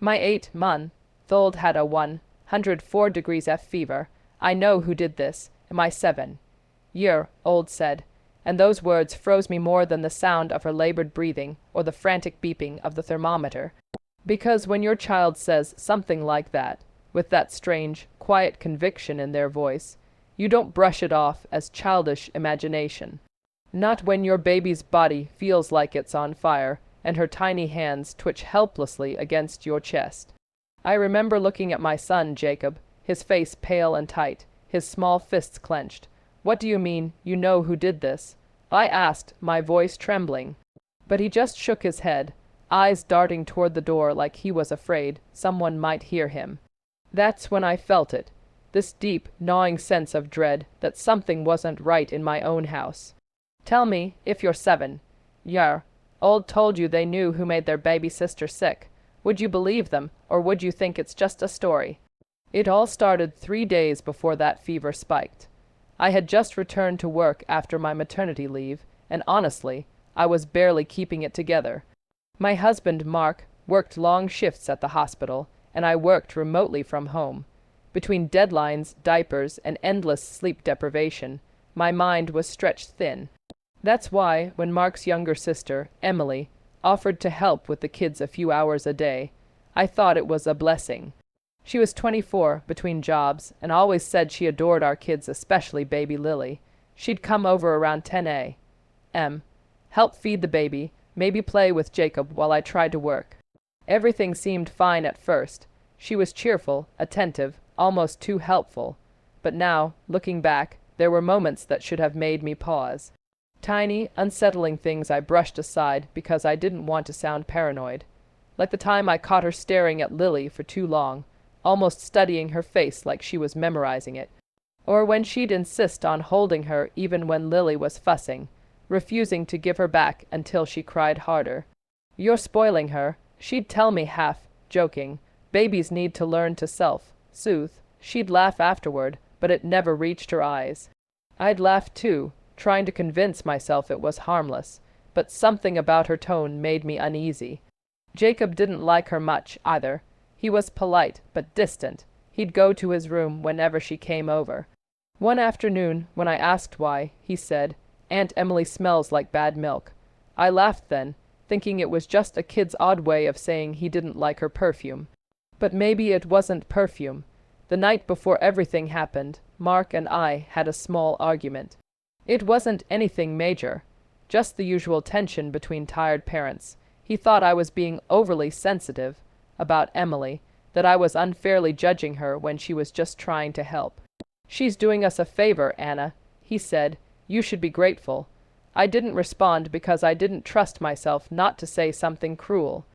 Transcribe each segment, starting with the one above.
My 8-month-old had a 104 degrees F fever. I know who did this, and my 7-year-old said, and those words froze me more than the sound of her labored breathing or the frantic beeping of the thermometer. Because when your child says something like that, with that strange, quiet conviction in their voice, you don't brush it off as childish imagination. Not when your baby's body feels like it's on fire and her tiny hands twitch helplessly against your chest. I remember looking at my son, Jacob, his face pale and tight, his small fists clenched. "What do you mean, you know who did this?" I asked, my voice trembling. But he just shook his head, eyes darting toward the door like he was afraid someone might hear him. That's when I felt it, this deep, gnawing sense of dread that something wasn't right in my own house. Tell me, if your 7-year-old told you they knew who made their baby sister sick, would you believe them, or would you think it's just a story? It all started 3 days before that fever spiked. I had just returned to work after my maternity leave, and honestly, I was barely keeping it together. My husband, Mark, worked long shifts at the hospital, and I worked remotely from home. Between deadlines, diapers, and endless sleep deprivation, my mind was stretched thin. That's why, when Mark's younger sister, Emily, offered to help with the kids a few hours a day, I thought it was a blessing. She was 24 between jobs and always said she adored our kids, especially baby Lily. She'd come over around 10 a.m., help feed the baby, maybe play with Jacob while I tried to work. Everything seemed fine at first. She was cheerful, attentive, almost too helpful. But now, looking back, there were moments that should have made me pause. Tiny, unsettling things I brushed aside because I didn't want to sound paranoid. Like the time I caught her staring at Lily for too long, almost studying her face like she was memorizing it. Or when she'd insist on holding her even when Lily was fussing, refusing to give her back until she cried harder. "You're spoiling her," she'd tell me, half joking. "Babies need to learn to self-soothe." She'd laugh afterward, but it never reached her eyes. I'd laugh too, trying to convince myself it was harmless, but something about her tone made me uneasy. Jacob didn't like her much, either. He was polite, but distant. He'd go to his room whenever she came over. One afternoon, when I asked why, he said, "Aunt Emily smells like bad milk." I laughed then, thinking it was just a kid's odd way of saying he didn't like her perfume. But maybe it wasn't perfume. The night before everything happened, Mark and I had a small argument. It wasn't anything major, just the usual tension between tired parents. He thought I was being overly sensitive about Emily, that I was unfairly judging her when she was just trying to help. "She's doing us a favor, Anna," he said. "You should be grateful." I didn't respond because I didn't trust myself not to say something cruel.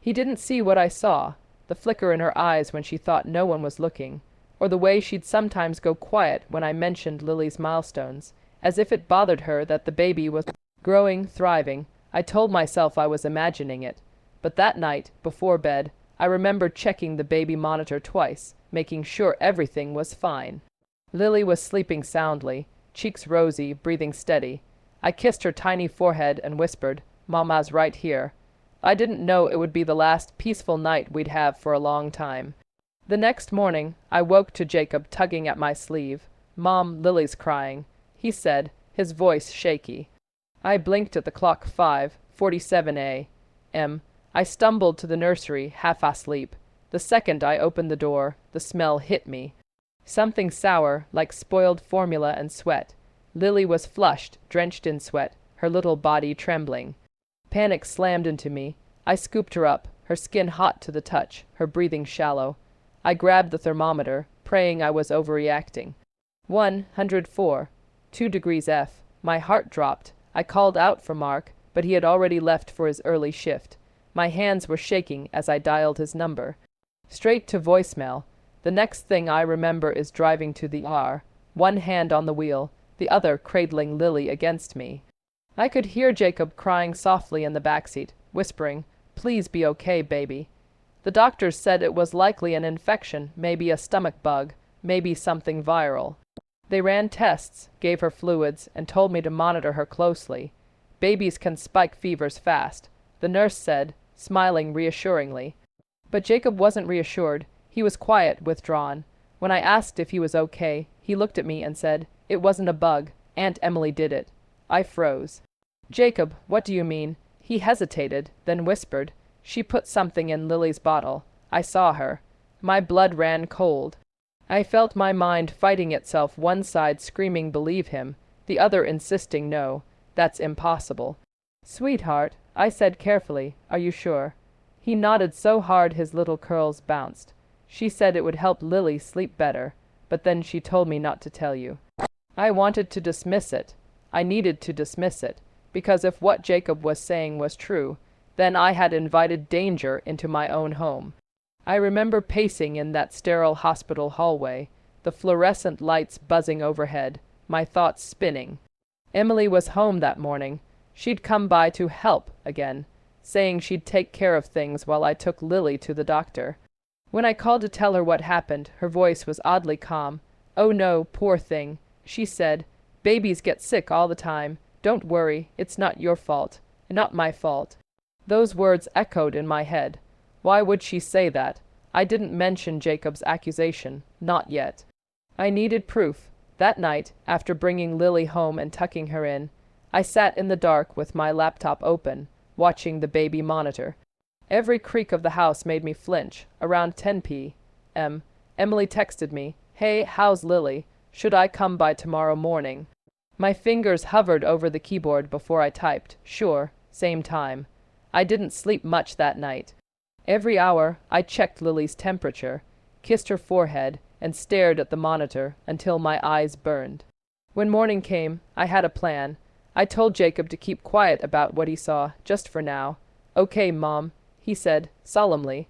He didn't see what I saw, the flicker in her eyes when she thought no one was looking, or the way she'd sometimes go quiet when I mentioned Lily's milestones, as if it bothered her that the baby was growing, thriving. I told myself I was imagining it. But that night, before bed, I remembered checking the baby monitor twice, making sure everything was fine. Lily was sleeping soundly, cheeks rosy, breathing steady. I kissed her tiny forehead and whispered, "Mama's right here." I didn't know it would be the last peaceful night we'd have for a long time. The next morning, I woke to Jacob tugging at my sleeve. "Mom, Lily's crying," he said, his voice shaky. I blinked at the clock. 5:47 a.m. I stumbled to the nursery, half asleep. The second I opened the door, the smell hit me. Something sour, like spoiled formula and sweat. Lily was flushed, drenched in sweat, her little body trembling. Panic slammed into me. I scooped her up, her skin hot to the touch, her breathing shallow. I grabbed the thermometer, praying I was overreacting. 104, 2 degrees F. My heart dropped. I called out for Mark, but he had already left for his early shift. My hands were shaking as I dialed his number. Straight to voicemail. The next thing I remember is driving to the ER, one hand on the wheel, the other cradling Lily against me. I could hear Jacob crying softly in the backseat, whispering, "Please be okay, baby." The doctors said it was likely an infection, maybe a stomach bug, maybe something viral. They ran tests, gave her fluids, and told me to monitor her closely. Babies can spike fevers fast, the nurse said, smiling reassuringly. But Jacob wasn't reassured. He was quiet, withdrawn. When I asked if he was okay, he looked at me and said, "It wasn't a bug. Aunt Emily did it." I froze. "Jacob, what do you mean?" He hesitated, then whispered, "She put something in Lily's bottle. I saw her." My blood ran cold. I felt my mind fighting itself, one side screaming believe him, the other insisting no, that's impossible. "Sweetheart," I said carefully, "are you sure?" He nodded so hard his little curls bounced. "She said it would help Lily sleep better, but then she told me not to tell you." I wanted to dismiss it. I needed to dismiss it, because if what Jacob was saying was true, then I had invited danger into my own home. I remember pacing in that sterile hospital hallway, the fluorescent lights buzzing overhead, my thoughts spinning. Emily was home that morning. She'd come by to help again, saying she'd take care of things while I took Lily to the doctor. When I called to tell her what happened, her voice was oddly calm. "Oh no, poor thing," she said. "Babies get sick all the time. Don't worry, it's not your fault. Not my fault." Those words echoed in my head. Why would she say that? I didn't mention Jacob's accusation. Not yet. I needed proof. That night, after bringing Lily home and tucking her in, I sat in the dark with my laptop open, watching the baby monitor. Every creak of the house made me flinch. Around 10 p.m., Emily texted me, "Hey, how's Lily? Should I come by tomorrow morning?" My fingers hovered over the keyboard before I typed, "Sure, same time." I didn't sleep much that night. Every hour, I checked Lily's temperature, kissed her forehead, and stared at the monitor until my eyes burned. When morning came, I had a plan. I told Jacob to keep quiet about what he saw, just for now. "Okay, Mom," he said, solemnly.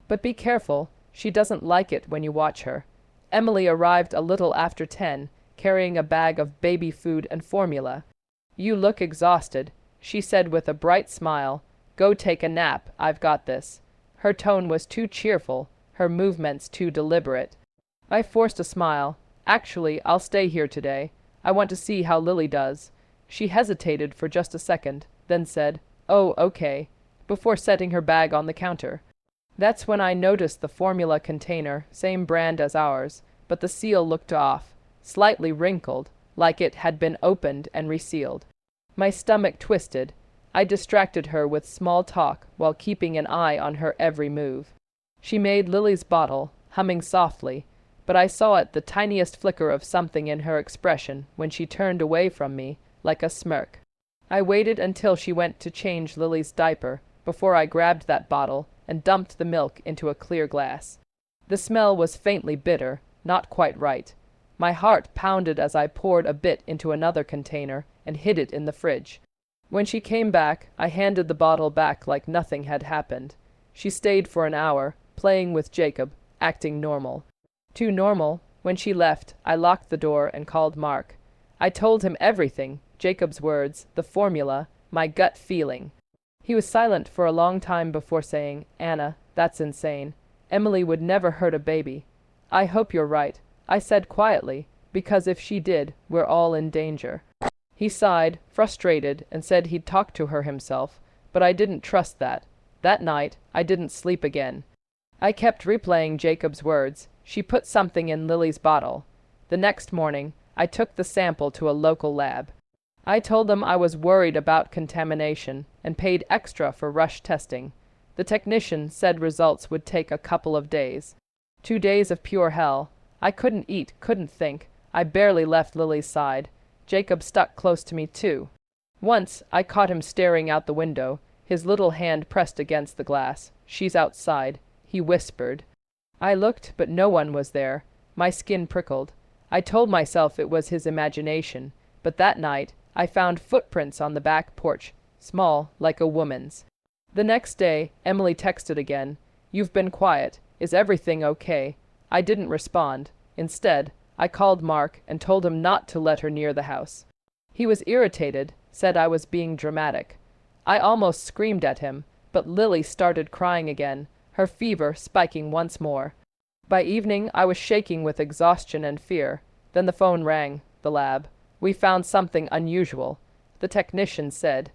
"But be careful. She doesn't like it when you watch her." Emily arrived a little after 10, carrying a bag of baby food and formula. "You look exhausted," she said with a bright smile. "Go take a nap, I've got this." Her tone was too cheerful, her movements too deliberate. I forced a smile. "Actually, I'll stay here today. I want to see how Lily does." She hesitated for just a second, then said, "Oh, okay," before setting her bag on the counter. That's when I noticed the formula container, same brand as ours, but the seal looked off, slightly wrinkled, like it had been opened and resealed. My stomach twisted. I distracted her with small talk while keeping an eye on her every move. She made Lily's bottle, humming softly, but I saw the tiniest flicker of something in her expression when she turned away from me, like a smirk. I waited until she went to change Lily's diaper before I grabbed that bottle and dumped the milk into a clear glass. The smell was faintly bitter, not quite right. My heart pounded as I poured a bit into another container and hid it in the fridge. When she came back, I handed the bottle back like nothing had happened. She stayed for an hour, playing with Jacob, acting normal. Too normal. When she left, I locked the door and called Mark. I told him everything, Jacob's words, the formula, my gut feeling. He was silent for a long time before saying, "Anna, that's insane. Emily would never hurt a baby." "I hope you're right," I said quietly, "because if she did, we're all in danger." He sighed, frustrated, and said he'd talk to her himself, but I didn't trust that. That night, I didn't sleep again. I kept replaying Jacob's words. She put something in Lily's bottle. The next morning, I took the sample to a local lab. I told them I was worried about contamination and paid extra for rush testing. The technician said results would take a couple of days. 2 days of pure hell. I couldn't eat, couldn't think. I barely left Lily's side. Jacob stuck close to me too. Once I caught him staring out the window, his little hand pressed against the glass. "She's outside," he whispered. I looked, but no one was there. My skin prickled. I told myself it was his imagination, but that night I found footprints on the back porch, small, like a woman's. The next day, Emily texted again. "You've been quiet. Is everything okay?" I didn't respond. Instead, I called Mark and told him not to let her near the house. He was irritated, said I was being dramatic. I almost screamed at him, but Lily started crying again, her fever spiking once more. By evening, I was shaking with exhaustion and fear. Then the phone rang, the lab. "We found something unusual," the technician said.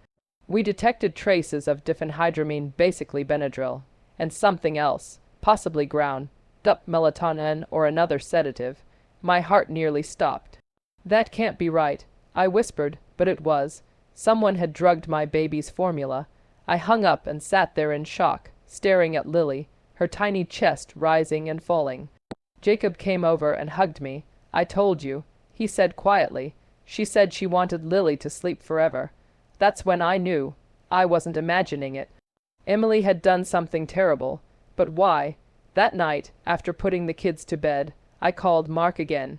"We detected traces of diphenhydramine, basically Benadryl, and something else, possibly ground up melatonin or another sedative. My heart nearly stopped. That can't be right, I whispered, but it was. Someone had drugged my baby's formula. I hung up and sat there in shock, staring at Lily, her tiny chest rising and falling. Jacob came over and hugged me. I told you, he said quietly. She said she wanted Lily to sleep forever. That's when I knew. I wasn't imagining it. Emily had done something terrible. But why? That night, after putting the kids to bed, I called Mark again.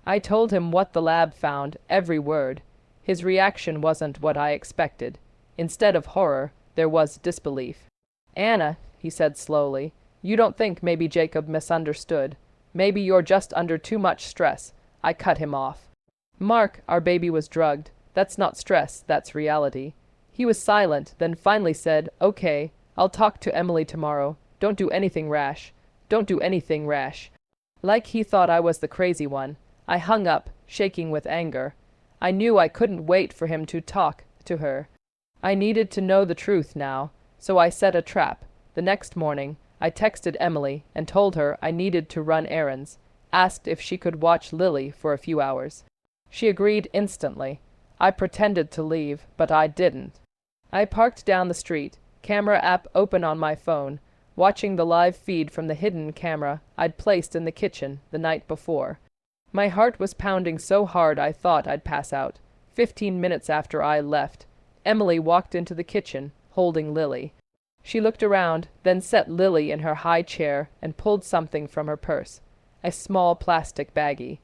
I told him what the lab found, every word. His reaction wasn't what I expected. Instead of horror, there was disbelief. "Anna," he said slowly, "you don't think maybe Jacob misunderstood. Maybe you're just under too much stress." I cut him off. "Mark, our baby was drugged. That's not stress, that's reality." He was silent, then finally said, "Okay, I'll talk to Emily tomorrow. Don't do anything rash. Don't do anything rash." Like he thought I was the crazy one. I hung up, shaking with anger. I knew I couldn't wait for him to talk to her. I needed to know the truth now, so I set a trap. The next morning, I texted Emily and told her I needed to run errands, asked if she could watch Lily for a few hours. She agreed instantly. I pretended to leave, but I didn't. I parked down the street, camera app open on my phone, watching the live feed from the hidden camera I'd placed in the kitchen the night before. My heart was pounding so hard I thought I'd pass out. 15 minutes after I left, Emily walked into the kitchen, holding Lily. She looked around, then set Lily in her high chair and pulled something from her purse, a small plastic baggie.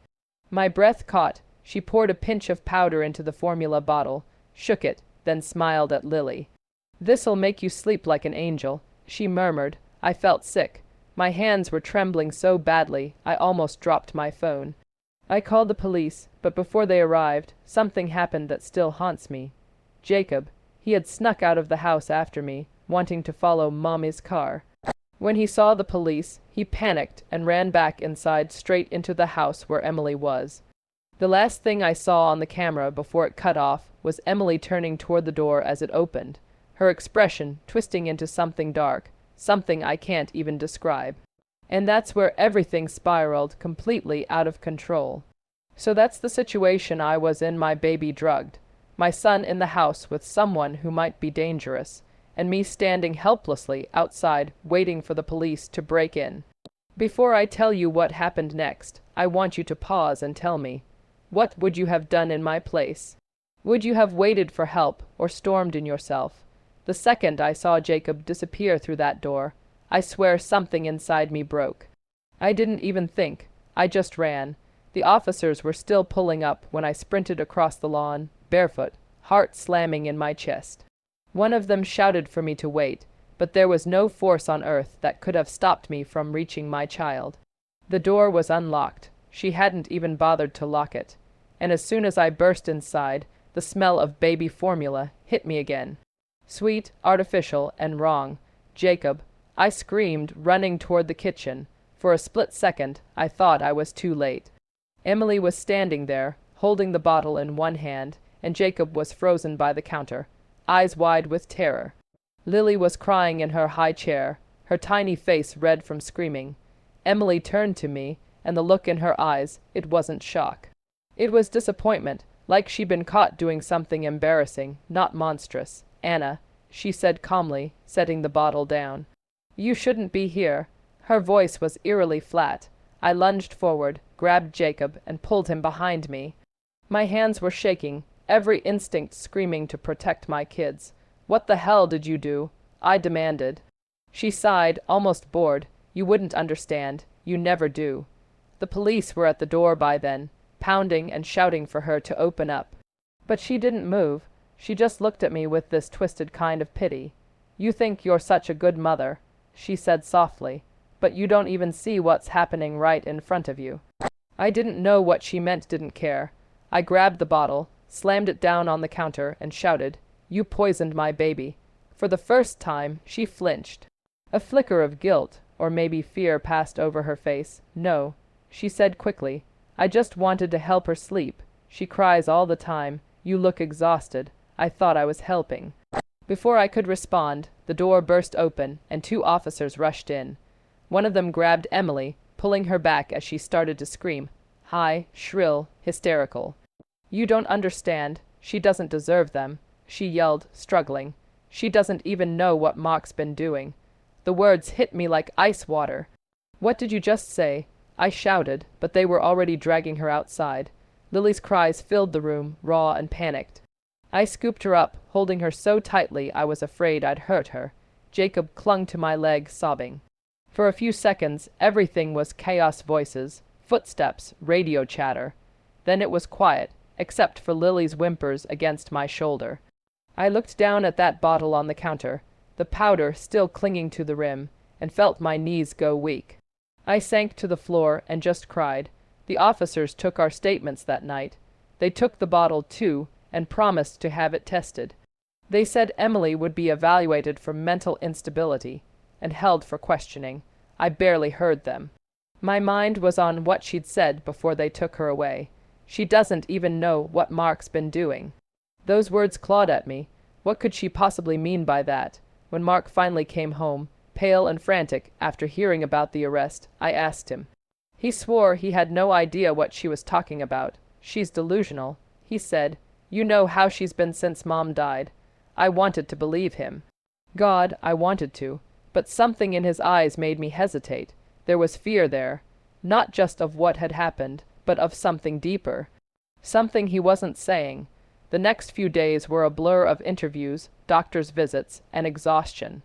My breath caught. She poured a pinch of powder into the formula bottle, shook it, then smiled at Lily. "This'll make you sleep like an angel," she murmured. I felt sick. My hands were trembling so badly I almost dropped my phone. I called the police, but before they arrived, something happened that still haunts me. Jacob, he had snuck out of the house after me, wanting to follow Mommy's car. When he saw the police, he panicked and ran back inside straight into the house where Emily was. The last thing I saw on the camera before it cut off was Emily turning toward the door as it opened, her expression twisting into something dark, something I can't even describe. And that's where everything spiraled completely out of control. So that's the situation I was in, my baby drugged, my son in the house with someone who might be dangerous, and me standing helplessly outside waiting for the police to break in. Before I tell you what happened next, I want you to pause and tell me, what would you have done in my place? Would you have waited for help or stormed in yourself? The second I saw Jacob disappear through that door, I swear something inside me broke. I didn't even think. I just ran. The officers were still pulling up when I sprinted across the lawn, barefoot, heart slamming in my chest. One of them shouted for me to wait, but there was no force on earth that could have stopped me from reaching my child. The door was unlocked. She hadn't even bothered to lock it. And as soon as I burst inside, the smell of baby formula hit me again. Sweet, artificial, and wrong. Jacob, I screamed, running toward the kitchen. For a split second, I thought I was too late. Emily was standing there, holding the bottle in one hand, and Jacob was frozen by the counter, eyes wide with terror. Lily was crying in her high chair, her tiny face red from screaming. Emily turned to me, and the look in her eyes, it wasn't shock. It was disappointment, like she'd been caught doing something embarrassing, not monstrous. "Anna," she said calmly, setting the bottle down. "You shouldn't be here." Her voice was eerily flat. I lunged forward, grabbed Jacob, and pulled him behind me. My hands were shaking, every instinct screaming to protect my kids. "What the hell did you do?" I demanded. She sighed, almost bored. "You wouldn't understand. You never do." The police were at the door by then, pounding and shouting for her to open up. But she didn't move. She just looked at me with this twisted kind of pity. "You think you're such a good mother," she said softly, "but you don't even see what's happening right in front of you." I didn't know what she meant, didn't care. I grabbed the bottle, slammed it down on the counter, and shouted, "You poisoned my baby." For the first time, she flinched. A flicker of guilt, or maybe fear, passed over her face. "No," she said quickly. "I just wanted to help her sleep. She cries all the time. You look exhausted. I thought I was helping." Before I could respond, The door burst open, and 2 officers rushed in. One of them grabbed Emily, pulling her back as she started to scream. High, shrill, hysterical. "You don't understand. She doesn't deserve them," she yelled, struggling. "She doesn't even know what Mark's been doing." The words hit me like ice water. "What did you just say?" I shouted, but they were already dragging her outside. Lily's cries filled the room, raw and panicked. I scooped her up, holding her so tightly I was afraid I'd hurt her. Jacob clung to my leg, sobbing. For a few seconds, everything was chaos: voices, footsteps, radio chatter. Then it was quiet, except for Lily's whimpers against my shoulder. I looked down at that bottle on the counter, the powder still clinging to the rim, and felt my knees go weak. I sank to the floor and just cried. The officers took our statements that night. They took the bottle, too, and promised to have it tested. They said Emily would be evaluated for mental instability and held for questioning. I barely heard them. My mind was on what she'd said before they took her away. She doesn't even know what Mark's been doing. Those words clawed at me. What could she possibly mean by that? When Mark finally came home, pale and frantic, after hearing about the arrest, I asked him. He swore he had no idea what she was talking about. "She's delusional," he said. "You know how she's been since Mom died." I wanted to believe him. God, I wanted to. But something in his eyes made me hesitate. There was fear there, not just of what had happened, but of something deeper. Something he wasn't saying. The next few days were a blur of interviews, doctor's visits, and exhaustion.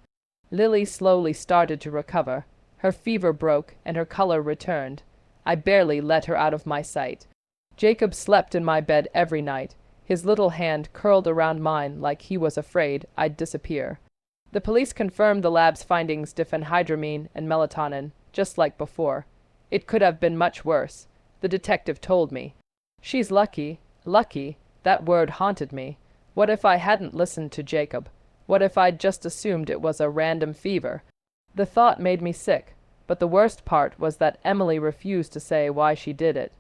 Lily slowly started to recover. Her fever broke, and her color returned. I barely let her out of my sight. Jacob slept in my bed every night, his little hand curled around mine like he was afraid I'd disappear. The police confirmed the lab's findings: diphenhydramine and melatonin, just like before. It could have been much worse, the detective told me. She's lucky. Lucky. That word haunted me. What if I hadn't listened to Jacob? What if I'd just assumed it was a random fever? The thought made me sick, but the worst part was that Emily refused to say why she did it.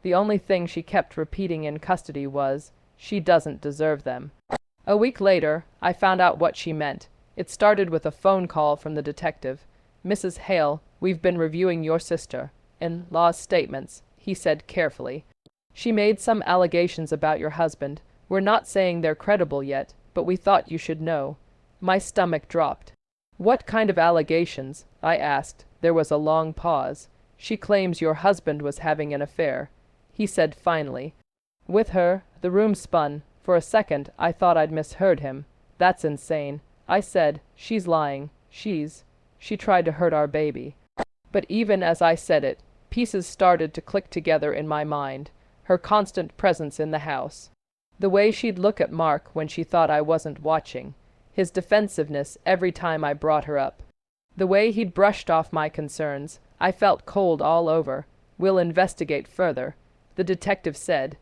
The only thing she kept repeating in custody was, "She doesn't deserve them." A week later, I found out what she meant. It started with a phone call from the detective. "Mrs. Hale, we've been reviewing your sister-in-law's statements," he said carefully. "She made some allegations about your husband. We're not saying they're credible yet, but we thought you should know." My stomach dropped. "What kind of allegations?" I asked. There was a long pause. "She claims your husband was having an affair," he said finally. "With her." The room spun. For a second, I thought I'd misheard him. "That's insane," I said. "She's lying. She tried to hurt our baby." But even as I said it, pieces started to click together in my mind. Her constant presence in the house. The way she'd look at Mark when she thought I wasn't watching. His defensiveness every time I brought her up. The way he'd brushed off my concerns. I felt cold all over. "We'll investigate further," the detective said.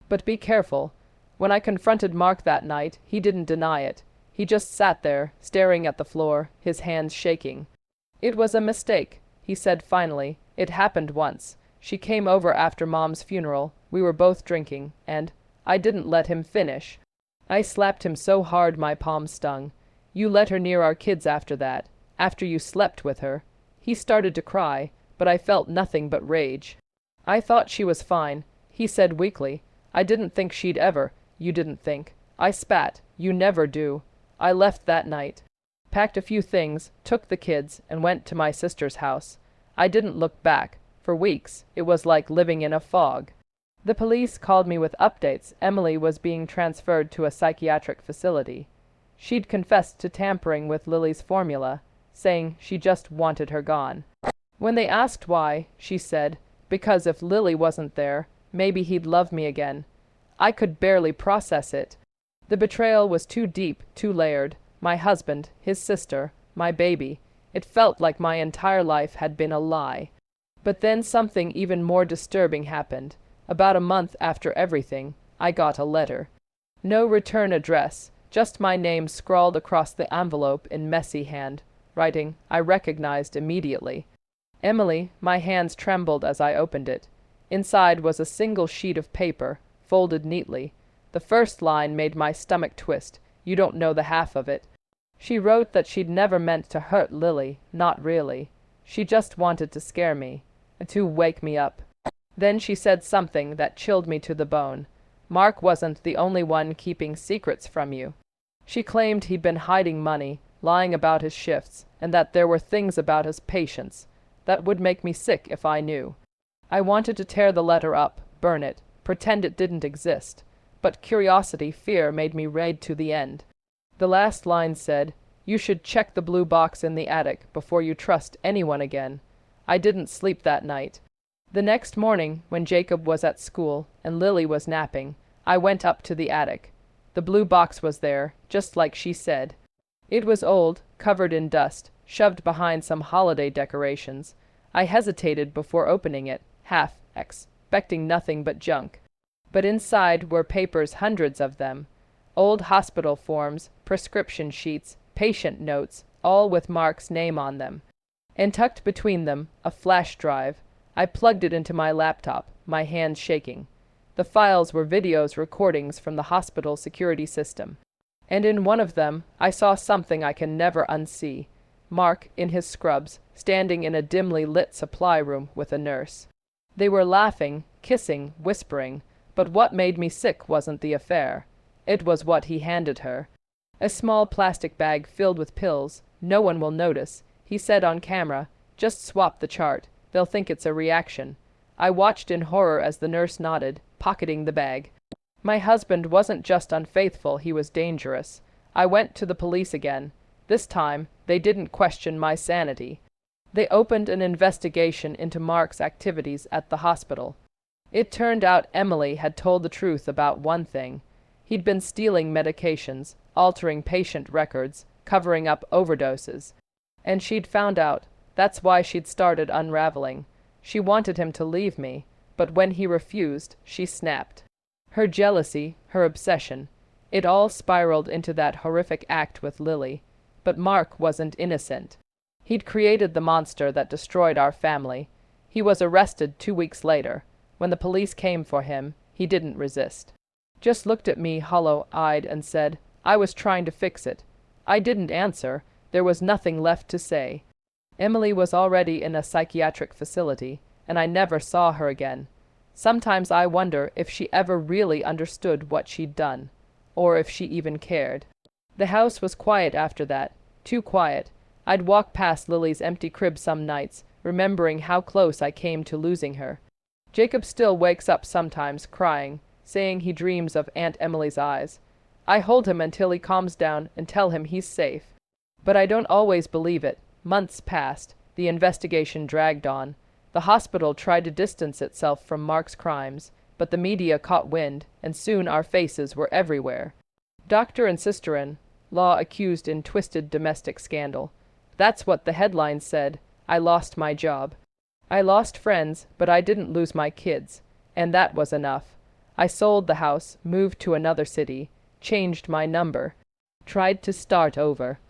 "But be careful." When I confronted Mark that night, he didn't deny it. He just sat there, staring at the floor, his hands shaking. "It was a mistake," he said finally. "It happened once. She came over after Mom's funeral. We were both drinking, and I didn't let him finish." I slapped him so hard my palm stung. "You let her near our kids after that, after you slept with her." He started to cry, but I felt nothing but rage. "I thought she was fine," he said weakly. "I didn't think she'd ever." "You didn't think." I spat. "You never do." I left that night. Packed a few things, took the kids, and went to my sister's house. I didn't look back. For weeks, it was like living in a fog. The police called me with updates. Emily was being transferred to a psychiatric facility. She'd confessed to tampering with Lily's formula, saying she just wanted her gone. When they asked why, she said, "Because if Lily wasn't there, maybe he'd love me again." I could barely process it. The betrayal was too deep, too layered. My husband, his sister, my baby. It felt like my entire life had been a lie. But then something even more disturbing happened. About a month after everything, I got a letter. No return address, just my name scrawled across the envelope in messy hand, writing I recognized immediately. "Emily." My hands trembled as I opened it. Inside was a single sheet of paper, folded neatly. The first line made my stomach twist. "You don't know the half of it." She wrote that she'd never meant to hurt Lily, not really. She just wanted to scare me, to wake me up. Then she said something that chilled me to the bone. Mark wasn't the only one keeping secrets from you. She claimed he'd been hiding money, lying about his shifts, and that there were things about his patients that would make me sick if I knew. I wanted to tear the letter up, burn it, pretend it didn't exist, but fear made me raid to the end. The last line said, "You should check the blue box in the attic before you trust anyone again." I didn't sleep that night. The next morning, when Jacob was at school and Lily was napping, I went up to the attic. The blue box was there, just like she said. It was old, covered in dust, shoved behind some holiday decorations. I hesitated before opening it, expecting nothing but junk. But inside were papers, hundreds of them. Old hospital forms, prescription sheets, patient notes, all with Mark's name on them. And tucked between them, a flash drive. I plugged it into my laptop, my hands shaking. The files were videos, recordings from the hospital security system. And in one of them, I saw something I can never unsee. Mark, in his scrubs, standing in a dimly lit supply room with a nurse. They were laughing, kissing, whispering, but what made me sick wasn't the affair. It was what he handed her. A small plastic bag filled with pills. "No one will notice," he said on camera. "Just swap the chart. They'll think it's a reaction." I watched in horror as the nurse nodded, pocketing the bag. My husband wasn't just unfaithful, he was dangerous. I went to the police again. This time, they didn't question my sanity. They opened an investigation into Mark's activities at the hospital. It turned out Emily had told the truth about one thing. He'd been stealing medications, altering patient records, covering up overdoses. And she'd found out. That's why she'd started unraveling. She wanted him to leave me, but when he refused, she snapped. Her jealousy, her obsession, it all spiraled into that horrific act with Lily. But Mark wasn't innocent. He'd created the monster that destroyed our family. He was arrested 2 weeks later. When the police came for him, he didn't resist. Just looked at me hollow-eyed and said, "I was trying to fix it." I didn't answer. There was nothing left to say. Emily was already in a psychiatric facility, and I never saw her again. Sometimes I wonder if she ever really understood what she'd done, or if she even cared. The house was quiet after that, too quiet. I'd walk past Lily's empty crib some nights, remembering how close I came to losing her. Jacob still wakes up sometimes, crying, saying he dreams of Aunt Emily's eyes. I hold him until he calms down and tell him he's safe. But I don't always believe it. Months passed. The investigation dragged on. The hospital tried to distance itself from Mark's crimes, but the media caught wind, and soon our faces were everywhere. Doctor and sister-in-law accused in twisted domestic scandal. That's what the headlines said. I lost my job. I lost friends, but I didn't lose my kids, and that was enough. I sold the house, moved to another city, changed my number, tried to start over.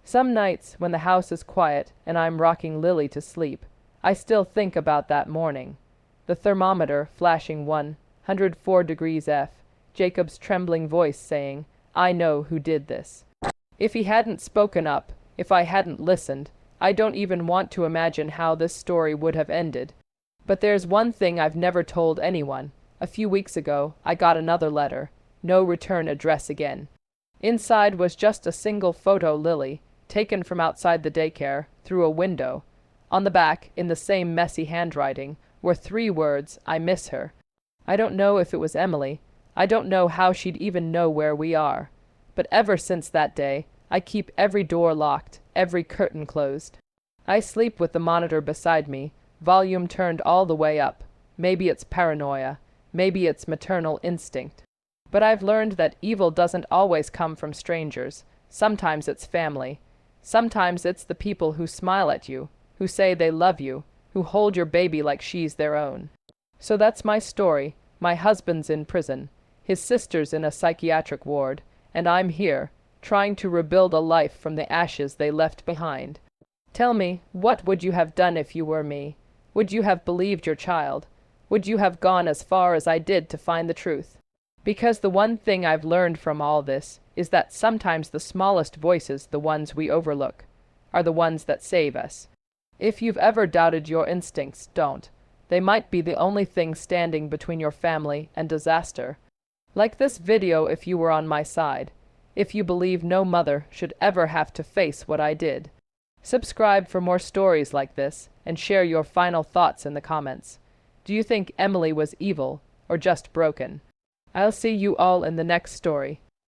Some nights, when the house is quiet and I'm rocking Lily to sleep, I still think about that morning. The thermometer flashing 104 degrees F, Jacob's trembling voice saying, "I know who did this." If he hadn't spoken up, if I hadn't listened, I don't even want to imagine how this story would have ended. But there's one thing I've never told anyone. A few weeks ago, I got another letter. No return address again. Inside was just a single photo Lily, taken from outside the daycare, through a window. On the back, in the same messy handwriting, were 3 words, "I miss her." I don't know if it was Emily. I don't know how she'd even know where we are. But ever since that day, I keep every door locked, every curtain closed. I sleep with the monitor beside me, volume turned all the way up. Maybe it's paranoia. Maybe it's maternal instinct. But I've learned that evil doesn't always come from strangers. Sometimes it's family. Sometimes it's the people who smile at you, who say they love you, who hold your baby like she's their own. So that's my story. My husband's in prison. His sister's in a psychiatric ward. And I'm here, trying to rebuild a life from the ashes they left behind. Tell me, what would you have done if you were me? Would you have believed your child? Would you have gone as far as I did to find the truth? Because the one thing I've learned from all this is that sometimes the smallest voices, the ones we overlook, are the ones that save us. If you've ever doubted your instincts, don't. They might be the only thing standing between your family and disaster. Like this video if you were on my side. If you believe no mother should ever have to face what I did. Subscribe for more stories like this and share your final thoughts in the comments. Do you think Emily was evil or just broken? I'll see you all in the next story.